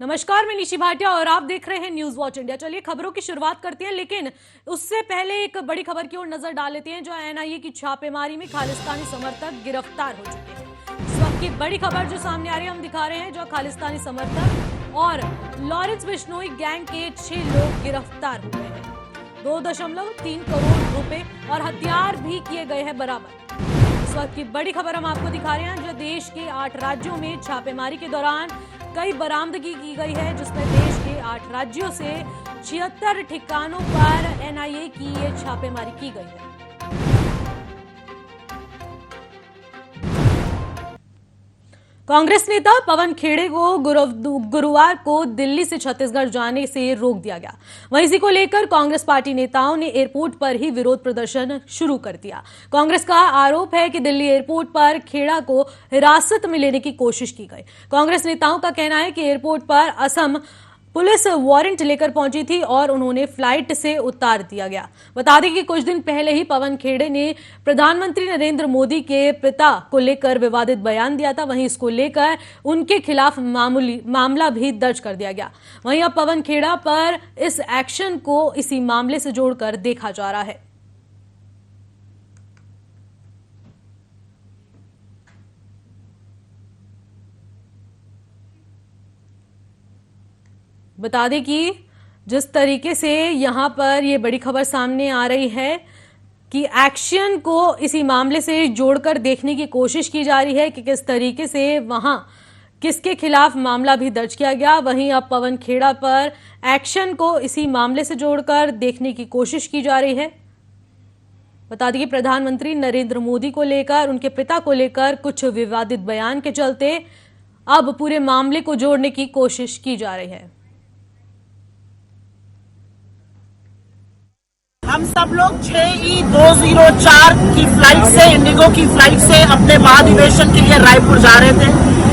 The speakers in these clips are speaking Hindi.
नमस्कार, मैं निशी भाटिया और आप देख रहे हैं न्यूज वॉच इंडिया। चलिए खबरों की शुरुआत करते हैं, लेकिन उससे पहले एक बड़ी खबर की ओर नजर डाल लेते हैं। जो एनआईए की छापेमारी में खालिस्तानी समर्थक गिरफ्तार हो चुके हैं। इस वक्त की बड़ी खबर जो सामने आ रही है हम दिखा रहे हैं। जो खालिस्तानी समर्थक और लॉरेंस बिश्नोई गैंग के 6 लोग गिरफ्तार हुए हैं। 2.3 करोड़ रुपए और हथियार भी किए गए हैं बरामद। इस वक्त की बड़ी खबर हम आपको दिखा रहे हैं। जो देश के 8 राज्यों में छापेमारी के दौरान कई बरामदगी की गई है, जिसमें देश के 8 राज्यों से 76 ठिकानों पर एनआईए की ये छापेमारी की गई है। कांग्रेस नेता पवन खेड़े को गुरुवार को दिल्ली से छत्तीसगढ़ जाने से रोक दिया गया। वहीं इसी को लेकर कांग्रेस पार्टी नेताओं ने एयरपोर्ट पर ही विरोध प्रदर्शन शुरू कर दिया। कांग्रेस का आरोप है कि दिल्ली एयरपोर्ट पर खेड़ा को हिरासत में लेने की कोशिश की गई। कांग्रेस नेताओं का कहना है कि एयरपोर्ट पर असम पुलिस वारंट लेकर पहुंची थी और उन्होंने फ्लाइट से उतार दिया गया। बता दें कि कुछ दिन पहले ही पवन खेड़े ने प्रधानमंत्री नरेंद्र मोदी के पिता को लेकर विवादित बयान दिया था। वहीं इसको लेकर उनके खिलाफ मामला भी दर्ज कर दिया गया। वहीं अब पवन खेड़ा पर इस एक्शन को इसी मामले से जोड़कर देखा जा रहा है। बता दें कि जिस तरीके से यहां पर ये बड़ी खबर सामने आ रही है कि एक्शन को इसी मामले से जोड़कर देखने की कोशिश की जा रही है कि किस तरीके से वहां किसके खिलाफ मामला भी दर्ज किया गया। वहीं अब पवन खेड़ा पर एक्शन को इसी मामले से जोड़कर देखने की कोशिश की जा रही है। बता दें कि प्रधानमंत्री नरेंद्र मोदी को लेकर, उनके पिता को लेकर कुछ विवादित बयान के चलते अब पूरे मामले को जोड़ने की कोशिश की जा रही है। हम सब लोग 6E204 की फ्लाइट से, इंडिगो की फ्लाइट से अपने महाधिवेशन के लिए रायपुर जा रहे थे।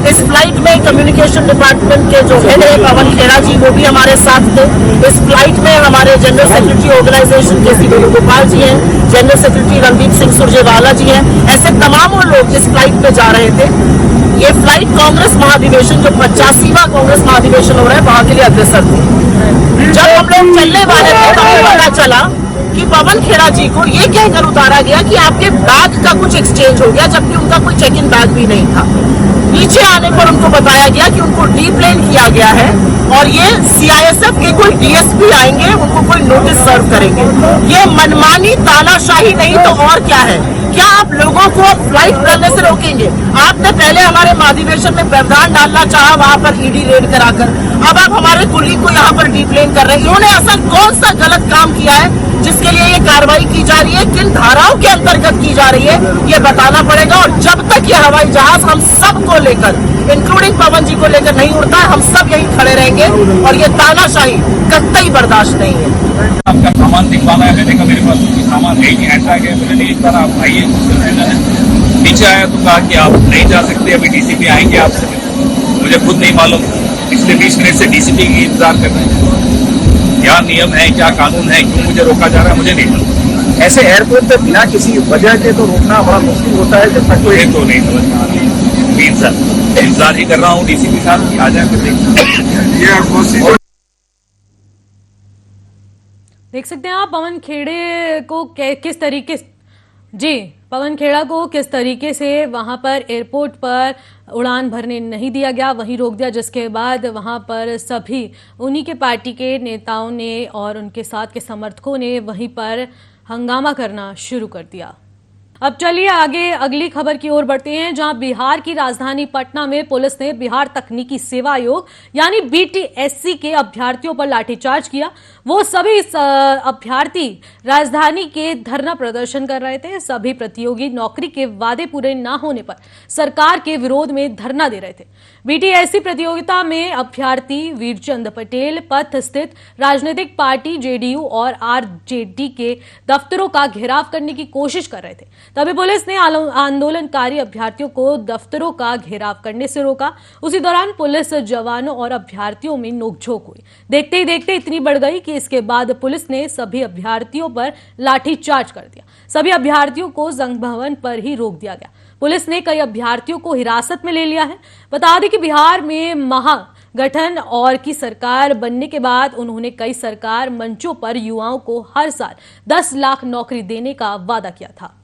इस फ्लाइट में कम्युनिकेशन डिपार्टमेंट के जो हेड है पवन खेड़ा जी, वो भी हमारे साथ थे। इस फ्लाइट में हमारे जनरल सेक्रेटरी ऑर्गेनाइजेशन के सी वेणुगोपाल जी हैं, जनरल सेक्रेटरी रणदीप सिंह सुरजेवाला जी हैं। ऐसे तमाम लोग इस फ्लाइट पे जा रहे थे। ये फ्लाइट कांग्रेस महाधिवेशन, जो 85वां कांग्रेस महाधिवेशन हो रहा है, वहां के लिए अग्रसर थी। जब हम लोग चलने वाले थे तो हमें पता चला कि पवन खेड़ा जी को ये कहकर उतारा गया कि आपके बैग का कुछ एक्सचेंज हो गया, जबकि उनका कोई चेक इन बैग भी नहीं था। नीचे आने पर उनको बताया गया कि उनको डीप्लेन किया गया है और ये सीआईएसएफ के कोई डीएसपी आएंगे, उनको कोई नोटिस सर्व करेंगे। ये मनमानी तानाशाही नहीं तो और क्या है? क्या आप लोगों को फ्लाइट करने से रोकेंगे? आपने पहले हमारे महाधिवेशन में व्यवधान डालना चाहा, वहां पर ईडी रेड कराकर, अब आप हमारे कुलीग को यहाँ पर डीप्लेन कर रहे हैं। इन्होंने ऐसा कौन सा गलत काम किया है जिसके लिए ये कार्रवाई की जा रही है? किन धाराओं के अंतर्गत की जा रही है, ये बताना पड़ेगा। और जब तक ये हवाई जहाज हम सबको लेकर, इंक्लूडिंग पवन जी को लेकर नहीं उड़ता है, हम सब यहीं खड़े रहेंगे और ये तानाशाही कतई बर्दाश्त नहीं है। आपका सामान दिखवाना है, मैंने कहा मेरे पास कोई सामान है नहीं, ऐसा है मैंने एक बार आप आइए। नीचे आया तो कहा कि आप नहीं जा सकते, अभी डीसीपी आएंगे आपसे। मुझे खुद नहीं मालूम, पिछले 20 मिनट से डीसीपी की इंतजार कर रहे हैं। क्या नियम है, क्या कानून है, क्यों मुझे रोका जा रहा है, मुझे नहीं मालूम। ऐसे एयरपोर्ट पे बिना किसी वजह के तो रोकना बड़ा मुश्किल होता है। जब तक मुझे तो नहीं समझ में आ रही। इंतजार ही कर रहा हूँ डीसीपी साहब की आ जाए फिर देखिए। देख सकते हैं आप पवन खेड़े को किस तरीके पवन खेड़ा को किस तरीके से वहां पर एयरपोर्ट पर उड़ान भरने नहीं दिया गया, वहीं रोक दिया, जिसके बाद वहां पर सभी उन्हीं के पार्टी के नेताओं ने और उनके साथ के समर्थकों ने वहीं पर हंगामा करना शुरू कर दिया। अब चलिए आगे अगली खबर की ओर बढ़ते हैं, जहां बिहार की राजधानी पटना में पुलिस ने बिहार तकनीकी सेवा आयोग यानी बीटीएससी के अभ्यर्थियों पर लाठीचार्ज किया। वो सभी अभ्यर्थी राजधानी के धरना प्रदर्शन कर रहे थे। सभी प्रतियोगी नौकरी के वादे पूरे न होने पर सरकार के विरोध में धरना दे रहे थे। बीटीएससी प्रतियोगिता में अभ्यर्थी वीरचंद पटेल पथ स्थित राजनीतिक पार्टी जेडीयू और आरजेडी के दफ्तरों का घेराव करने की कोशिश कर रहे थे। तभी पुलिस ने आंदोलनकारी अभ्यर्थियों को दफ्तरों का घेराव करने से रोका। उसी दौरान पुलिस जवानों और अभ्यर्थियों में नोकझोंक हुई। देखते ही देखते इतनी बढ़ गई कि इसके बाद पुलिस ने सभी अभ्यर्थियों पर लाठीचार्ज कर दिया। सभी अभ्यर्थियों को संघ भवन पर ही रोक दिया गया। पुलिस ने कई अभ्यर्थियों को हिरासत में ले लिया है। बता दें कि बिहार में गठन और की सरकार बनने के बाद उन्होंने कई सरकार मंचों पर युवाओं को हर साल 10 लाख नौकरी देने का वादा किया था।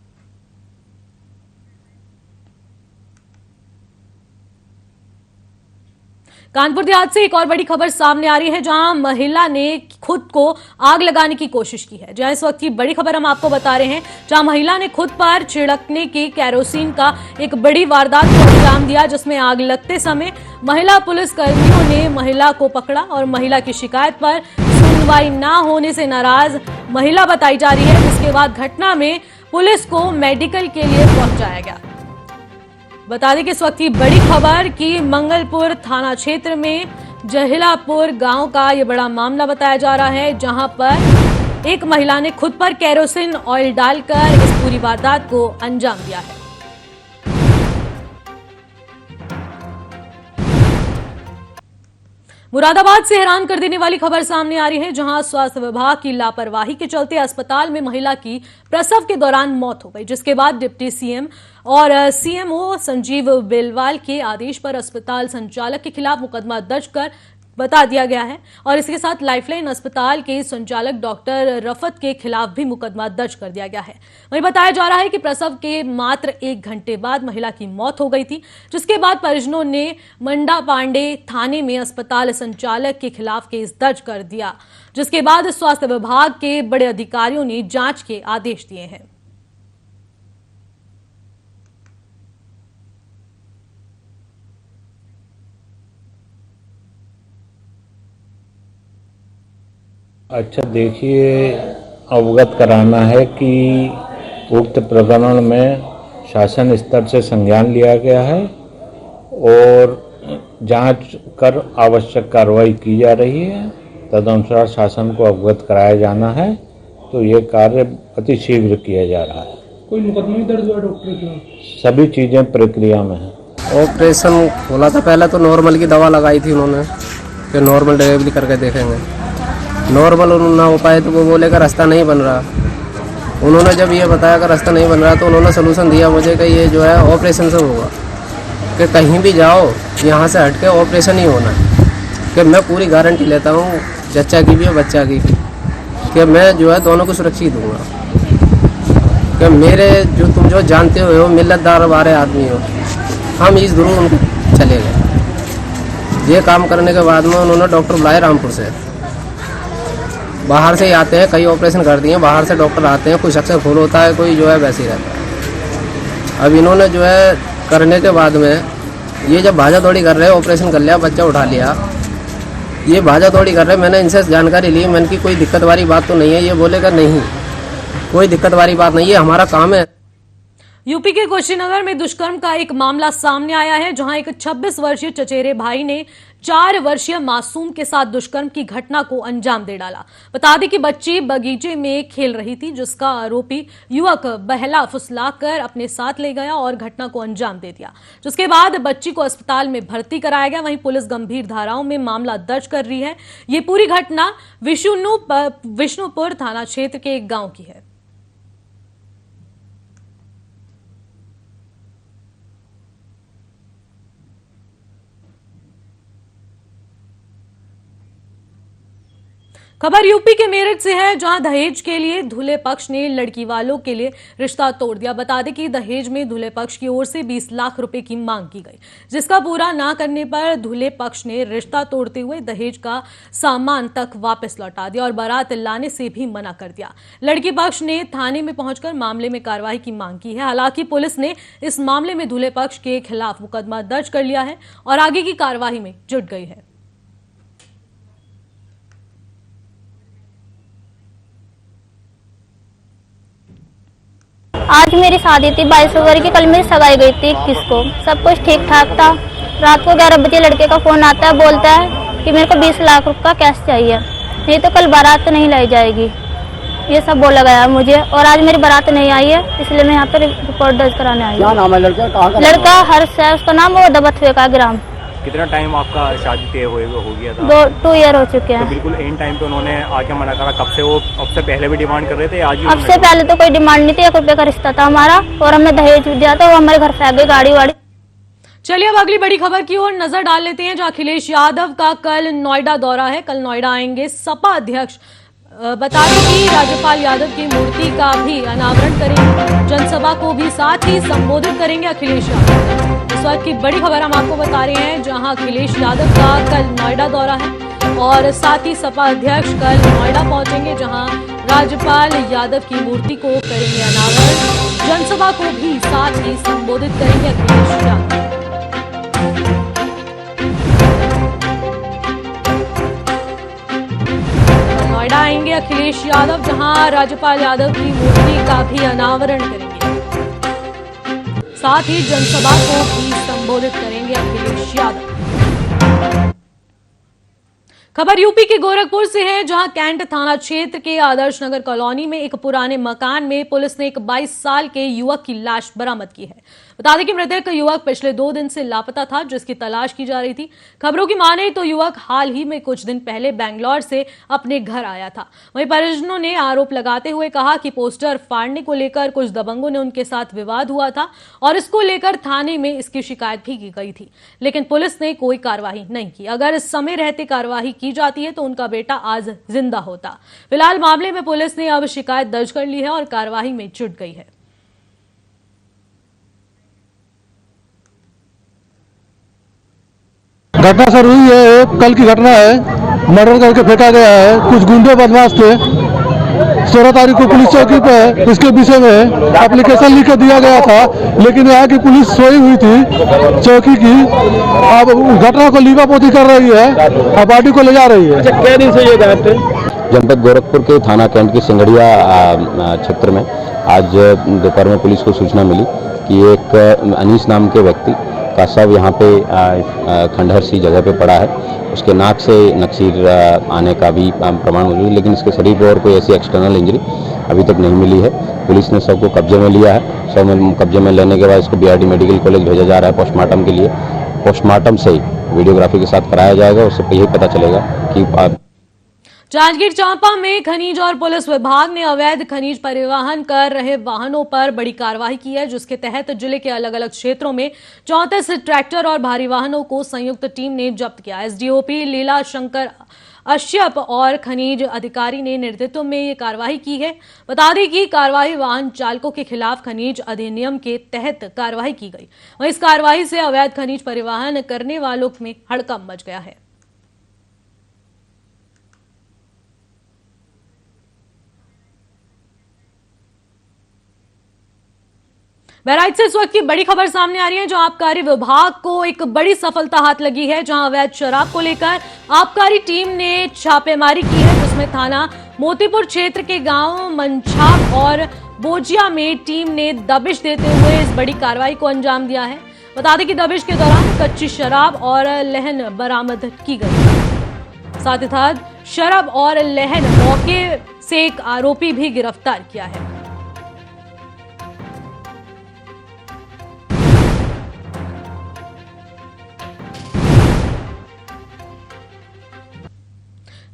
कानपुर देहात से एक और बड़ी खबर सामने आ रही है, जहां महिला ने खुद को आग लगाने की कोशिश की है। जहां इस वक्त की बड़ी खबर हम आपको बता रहे हैं, जहां महिला ने खुद पर छिड़कने की केरोसिन का एक बड़ी वारदात को अंजाम दिया, जिसमें आग लगते समय महिला पुलिस कर्मियों ने महिला को पकड़ा और महिला की शिकायत पर सुनवाई न होने से नाराज महिला बताई जा रही है। जिसके बाद घटना में पुलिस को मेडिकल के लिए पहुंचाया गया। बता दें कि इस वक्त की बड़ी खबर कि मंगलपुर थाना क्षेत्र में जहिलापुर गांव का यह बड़ा मामला बताया जा रहा है, जहां पर एक महिला ने खुद पर केरोसिन ऑयल डालकर इस पूरी वारदात को अंजाम दिया है। मुरादाबाद से हैरान कर देने वाली खबर सामने आ रही है, जहां स्वास्थ्य विभाग की लापरवाही के चलते अस्पताल में महिला की प्रसव के दौरान मौत हो गई, जिसके बाद डिप्टी सीएम और सीएमओ संजीव बेलवाल के आदेश पर अस्पताल संचालक के खिलाफ मुकदमा दर्ज कर बता दिया गया है और इसके साथ लाइफलाइन अस्पताल के संचालक डॉक्टर रफत के खिलाफ भी मुकदमा दर्ज कर दिया गया है। वहीं बताया जा रहा है कि प्रसव के मात्र 1 घंटे बाद महिला की मौत हो गई थी, जिसके बाद परिजनों ने मंडा पांडे थाने में अस्पताल संचालक के खिलाफ केस दर्ज कर दिया, जिसके बाद स्वास्थ्य विभाग के बड़े अधिकारियों ने जांच के आदेश दिए हैं। अच्छा, देखिए, अवगत कराना है कि उक्त प्रकरण में शासन स्तर से संज्ञान लिया गया है और जांच कर आवश्यक कार्रवाई की जा रही है। तदनुसार शासन को अवगत कराया जाना है, तो ये कार्य अति शीघ्र किया जा रहा है। कोई मुकदमा दर्ज हुआ डॉक्टर के? सभी चीज़ें प्रक्रिया में हैं। ऑपरेशन खोला था, पहले तो नॉर्मल की दवा लगाई थी उन्होंने, फिर नॉर्मल डिलीवरी करके देखेंगे। नॉर्मल ना हो पाए तो वो बोले का रास्ता नहीं बन रहा। उन्होंने जब ये बताया कि रास्ता नहीं बन रहा तो उन्होंने सलूशन दिया मुझे कि ये जो है ऑपरेशन से होगा, कि कहीं भी जाओ यहाँ से हट के ऑपरेशन ही होना है। कि मैं पूरी गारंटी लेता हूँ जच्चा की भी और बच्चा की, कि मैं जो है दोनों को सुरक्षित दूँगा। कि मेरे तुम जो जानते हो मिल्लतदार वाले आदमी हो, हम इस गुरु उनको चले गए। ये काम करने के बाद में उन्होंने डॉक्टर बुलाए रामपुर से, बाहर से ही आते हैं, कई ऑपरेशन कर दिए, बाहर से डॉक्टर आते हैं, कुछ अक्सर फूल होता है, कोई जो है वैसे ही रहता है। अब इन्होंने जो है करने के बाद में ये जब भाजा दौड़ी कर रहे हैं, ऑपरेशन कर लिया, बच्चा उठा लिया, ये भाजा दौड़ी कर रहे हैं। मैंने इनसे जानकारी ली, मैंने की कोई दिक्कत वाली बात तो नहीं है। ये बोलेगा नहीं, कोई दिक्कत वाली बात नहीं है, हमारा काम है। यूपी के कुशीनगर में दुष्कर्म का एक मामला सामने आया है, जहां एक 26 वर्षीय चचेरे भाई ने 4 वर्षीय मासूम के साथ दुष्कर्म की घटना को अंजाम दे डाला। बता दें कि बच्ची बगीचे में खेल रही थी, जिसका आरोपी युवक बहला फुसलाकर अपने साथ ले गया और घटना को अंजाम दे दिया, जिसके बाद बच्ची को अस्पताल में भर्ती कराया गया। वहीं पुलिस गंभीर धाराओं में मामला दर्ज कर रही है। ये पूरी घटना विष्णुपुर थाना क्षेत्र के एक गांव की है। खबर यूपी के मेरठ से है, जहां दहेज के लिए दूल्हे पक्ष ने लड़की वालों के लिए रिश्ता तोड़ दिया। बता दें कि दहेज में दूल्हे पक्ष की ओर से 20 लाख रुपए की मांग की गई, जिसका पूरा ना करने पर दूल्हे पक्ष ने रिश्ता तोड़ते हुए दहेज का सामान तक वापस लौटा दिया और बारात लाने से भी मना कर दिया। लड़की पक्ष ने थाने में पहुंचकर मामले में कार्रवाई की मांग की है। हालांकि पुलिस ने इस मामले में दूल्हे पक्ष के खिलाफ मुकदमा दर्ज कर लिया है और आगे की कार्रवाई में जुट गई है। आज मेरी शादी थी 22 फरवरी की, कल मेरी सगाई गई थी 21 को। सब कुछ ठीक ठाक था। रात को 11 बजे लड़के का फोन आता है, बोलता है कि मेरे को 20 लाख रुपए का कैश चाहिए, नहीं तो कल बारात नहीं लाई जाएगी। ये सब बोला गया मुझे और आज मेरी बारात नहीं आई है, इसलिए मैं यहाँ पे रिपोर्ट दर्ज कराने आई हूँ। क्या नाम है लड़का? कहाँ का? लड़का हर्ष है, उसका नाम वो दबथवे का ग्राम। कितना टाइम आपका शादी तय हो गया था? 2 ईयर हो चुके हैं। तो बिल्कुल एंड टाइम पे उन्होंने आके मना करा। कब से वो अब से पहले भी डिमांड कर रहे थे? आज ही? अब से पहले तो कोई डिमांड नहीं थी, 1 रुपये का रिश्ता था हमारा और हमने दहेज दिया था, वो हमारे घर फेंक गई गाड़ी वाड़ी। चलिए अब अगली बड़ी खबर की ओर नजर डाल लेते हैं, जहां अखिलेश यादव का कल नोएडा दौरा है। कल नोएडा आएंगे सपा अध्यक्ष। बता दें कि राज्यपाल यादव की मूर्ति का भी अनावरण करेंगे, जनसभा को भी साथ ही संबोधित करेंगे अखिलेश यादव। इस वक्त की बड़ी खबर हम आपको बता रहे हैं, जहां अखिलेश यादव का कल नोएडा दौरा है और साथ ही सपा अध्यक्ष कल नोएडा पहुंचेंगे, जहां राज्यपाल यादव की मूर्ति को करेंगे अनावरण, जनसभा को भी साथ ही संबोधित करेंगे अखिलेश यादव। नोएडा आएंगे अखिलेश यादव, जहां राज्यपाल यादव की मूर्ति का भी अनावरण करेंगे, साथ ही जनसभा को भी संबोधित करेंगे अखिलेश यादव। खबर यूपी के गोरखपुर से है, जहां कैंट थाना क्षेत्र के आदर्श नगर कॉलोनी में एक पुराने मकान में पुलिस ने एक 22 साल के युवक की लाश बरामद की है। बता दें कि मृतक युवक पिछले 2 दिन से लापता था, जिसकी तलाश की जा रही थी। खबरों की माने तो युवक हाल ही में कुछ दिन पहले बेंगलौर से अपने घर आया था। वहीं परिजनों ने आरोप लगाते हुए कहा कि पोस्टर फाड़ने को लेकर कुछ दबंगों ने उनके साथ विवाद हुआ था और इसको लेकर थाने में इसकी शिकायत भी की गई थी, लेकिन पुलिस ने कोई कार्रवाई नहीं की। अगर इस समय रहते कार्रवाई की जाती है तो उनका बेटा आज जिंदा होता। फिलहाल मामले में पुलिस ने अब शिकायत दर्ज कर ली है और कार्रवाई में जुट गई है। घटना सर हुई है, कल की घटना है। मर्डर करके फेंका गया है। कुछ गुंडे बदमाश थे। 16 तारीख को पुलिस चौकी पे इसके विषय में एप्लीकेशन लिख के दिया गया था, लेकिन यहाँ की पुलिस सोई हुई थी चौकी की। अब घटना को लीपापोती कर रही है और बॉडी को ले जा रही है। क्या दिन से ये गायब थे? जनपद गोरखपुर के थाना कैंट की सिंगड़िया क्षेत्र में आज दोपहर में पुलिस को सूचना मिली कि एक अनीस नाम के व्यक्ति का शव यहाँ पे खंडहर सी जगह पे पड़ा है। उसके नाक से नक्सीर आने का भी प्रमाण मौजूद है, लेकिन इसके शरीर पर और कोई ऐसी एक्सटर्नल इंजरी अभी तक नहीं मिली है। पुलिस ने शव को कब्जे में लिया है। शव में कब्जे में लेने के बाद इसको बीआरडी मेडिकल कॉलेज भेजा जा रहा है पोस्टमार्टम के लिए। पोस्टमार्टम से वीडियोग्राफी के साथ कराया जाएगा, उससे यही पता चलेगा कि जांजगीर चांपा में खनिज और पुलिस विभाग ने अवैध खनिज परिवहन कर रहे वाहनों पर बड़ी कार्रवाई की है, जिसके तहत जिले के अलग अलग क्षेत्रों में 34 ट्रैक्टर और भारी वाहनों को संयुक्त टीम ने जब्त किया। एसडीओपी लीला शंकर अश्यप और खनिज अधिकारी ने नेतृत्व में ये कार्रवाई की है। बता दें कि कार्रवाई वाहन चालकों के खिलाफ खनिज अधिनियम के तहत कार्रवाई की गई। वहीं इस कार्रवाई से अवैध खनिज परिवहन करने वालों में हड़कंप मच गया है। बहराइच से इस वक्त की बड़ी खबर सामने आ रही है, जहां आबकारी विभाग को एक बड़ी सफलता हाथ लगी है, जहां अवैध शराब को लेकर आबकारी टीम ने छापेमारी की है, जिसमें थाना मोतीपुर क्षेत्र के गांव मंछाप और बोजिया में टीम ने दबिश देते हुए इस बड़ी कार्रवाई को अंजाम दिया है। बता दें कि दबिश के दौरान कच्ची शराब और लहन बरामद की गई। साथ ही साथ शराब और लहन मौके से एक आरोपी भी गिरफ्तार किया है।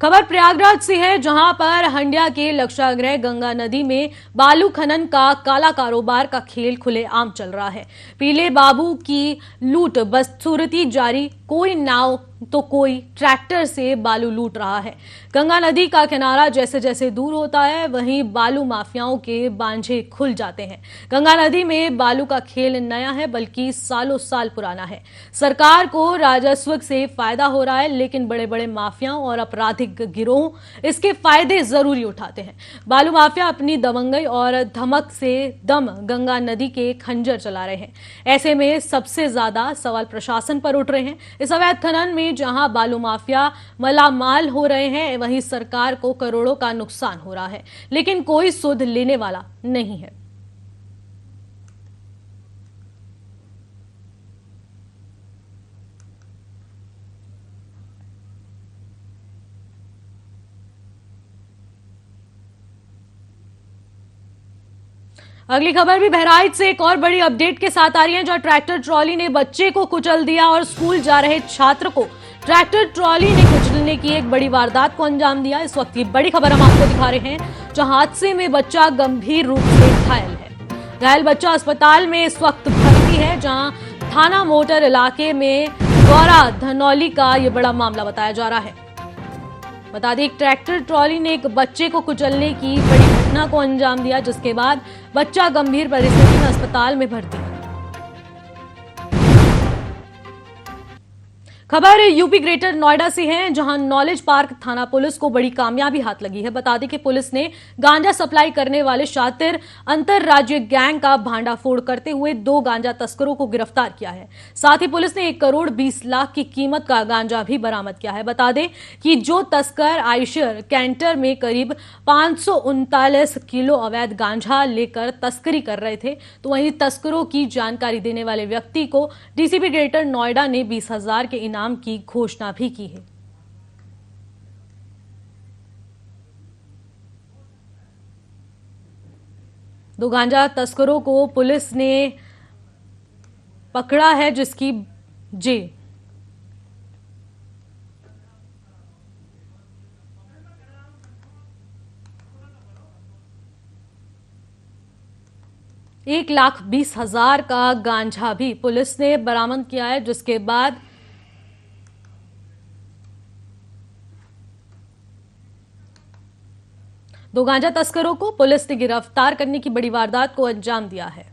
खबर प्रयागराज से है, जहां पर हंडिया के लक्षागृह गंगा नदी में बालू खनन का काला कारोबार का खेल खुलेआम चल रहा है। पीले बाबू की लूट बदसूरती जारी, कोई नाव तो कोई ट्रैक्टर से बालू लूट रहा है। गंगा नदी का किनारा जैसे जैसे दूर होता है, वहीं बालू माफियाओं के बांझे खुल जाते हैं। गंगा नदी में बालू का खेल नया है, बल्कि सालों साल पुराना है। सरकार को राजस्व से फायदा हो रहा है, लेकिन बड़े बड़े माफियाओं और आपराधिक गिरोह इसके फायदे जरूरी उठाते हैं। बालू माफिया अपनी दबंगई और धमक से दम गंगा नदी के खंजर चला रहे हैं। ऐसे में सबसे ज्यादा सवाल प्रशासन पर उठ रहे हैं। इस अवैध खनन में जहां बालू माफिया मालामाल हो रहे हैं, वहीं सरकार को करोड़ों का नुकसान हो रहा है, लेकिन कोई सुध लेने वाला नहीं है। अगली खबर भी बहराइच से एक और बड़ी अपडेट के साथ आ रही है, जहां ट्रैक्टर ट्रॉली ने बच्चे को कुचल दिया और स्कूल जा रहे छात्र को ट्रैक्टर ट्रॉली ने कुचलने की एक बड़ी वारदात को अंजाम दिया। इस वक्त की बड़ी खबर हम आपको दिखा रहे हैं, जहां हादसे में बच्चा गंभीर रूप से घायल है। घायल बच्चा अस्पताल में इस वक्त भर्ती है, जहां थाना मोटर इलाके में गौरा धनौली का यह बड़ा मामला बताया जा रहा है। बता दें, एक ट्रैक्टर ट्रॉली ने एक बच्चे को कुचलने की बड़ी घटना को अंजाम दिया, जिसके बाद बच्चा गंभीर परिस्थिति में अस्पताल में भर्ती है। खबर यूपी ग्रेटर नोएडा से है, जहां नॉलेज पार्क थाना पुलिस को बड़ी कामयाबी हाथ लगी है। बता दें कि पुलिस ने गांजा सप्लाई करने वाले शातिर अंतरराज्यीय गैंग का भांडाफोड़ करते हुए 2 गांजा तस्करों को गिरफ्तार किया है। साथ ही पुलिस ने 1 करोड़ 20 लाख की कीमत का गांजा भी बरामद किया है। बता दें कि जो तस्कर आयशर कैंटर में करीब 539 किलो अवैध गांजा लेकर तस्करी कर रहे थे, तो वहीं तस्करों की जानकारी देने वाले व्यक्ति को डीसीपी ग्रेटर नोएडा ने 20,000 के इनाम की घोषणा भी की है। दो गांजा तस्करों को पुलिस ने पकड़ा है, जिसकी जी $1,20,000 का गांजा भी पुलिस ने बरामद किया है, जिसके बाद दो गांजा तस्करों को पुलिस ने गिरफ्तार करने की बड़ी वारदात को अंजाम दिया है।